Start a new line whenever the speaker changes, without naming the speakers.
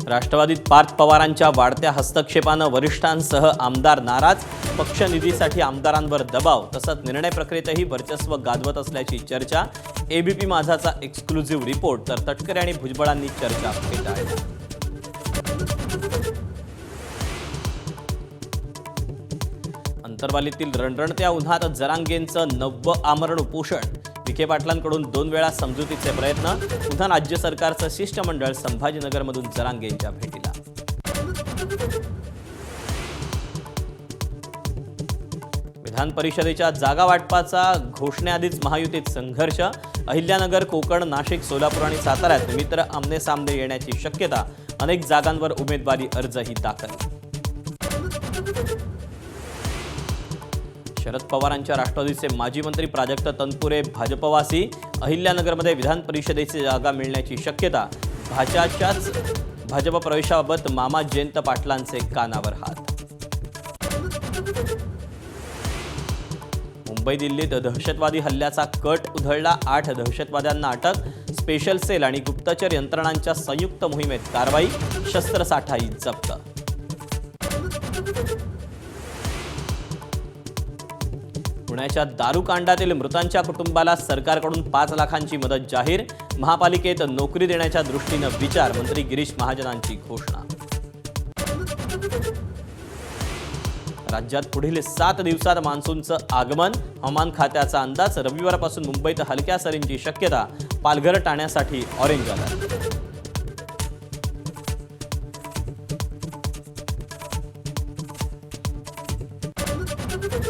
राष्ट्रवादीत पार्थ पवारांच्या वाढत्या हस्तक्षेपानं वरिष्ठांसह आमदार नाराज, पक्षनिधीसाठी आमदारांवर दबाव तसंच निर्णय प्रक्रियेतही वर्चस्व गाजवत असल्याची चर्चा। एबीपी माझाचा एक्सक्लुझिव्ह रिपोर्ट। तर तटकरे आणि भुजबळांनी चर्चा फेटाळली। अंतरवालीतील रणरणत्या उन्हात जरांगेंचं 9वं आमरण उपोषण। विखे पाटलांकडून 2 वेळा समजुतीचे प्रयत्न। पुन्हा राज्य सरकारचं शिष्टमंडळ संभाजीनगरमधून जरांगेंच्या भेटीला। विधान परिषदेच्या जागा वाटपाचा घोषणेआधीच महायुतीत संघर्ष। अहिल्यानगर, कोकण, नाशिक, सोलापूर आणि साताऱ्यात मित्र आमने सामने येण्याची शक्यता। अनेक जागांवर उमेदवारी अर्जही दाखल। शरद पवारांच्या राष्ट्रवादीचे माजी मंत्री प्राजक्त तनपुरे भाजपवासी। अहिल्यानगरमध्ये विधान परिषदेची जागा मिळण्याची शक्यता। भाजप प्रवेशाबाबत मामा जयंत पाटलांचे कानावर हात। मुंबई दिल्लीत दहशतवादी हल्ल्याचा कट उधळला। 8 दहशतवाद्यांना अटक। स्पेशल सेल आणि गुप्तचर यंत्रणांच्या संयुक्त मोहिमेत कारवाई। शस्त्रसाठाही जप्त। पुण्याच्या दारूकांडातील मृतांच्या कुटुंबाला सरकारकडून 5 लाखांची मदत जाहीर। महापालिकेत नोकरी देण्याच्या दृष्टीने विचार। मंत्री गिरीश महाजनांची घोषणा। राज्यात पुढील 7 दिवसात मान्सूनचं आगमन। हवामान खात्याचा अंदाज। रविवारपासून मुंबईत हलक्या सरींची शक्यता। पालघर ठाण्यासाठी ऑरेंज अलर्ट।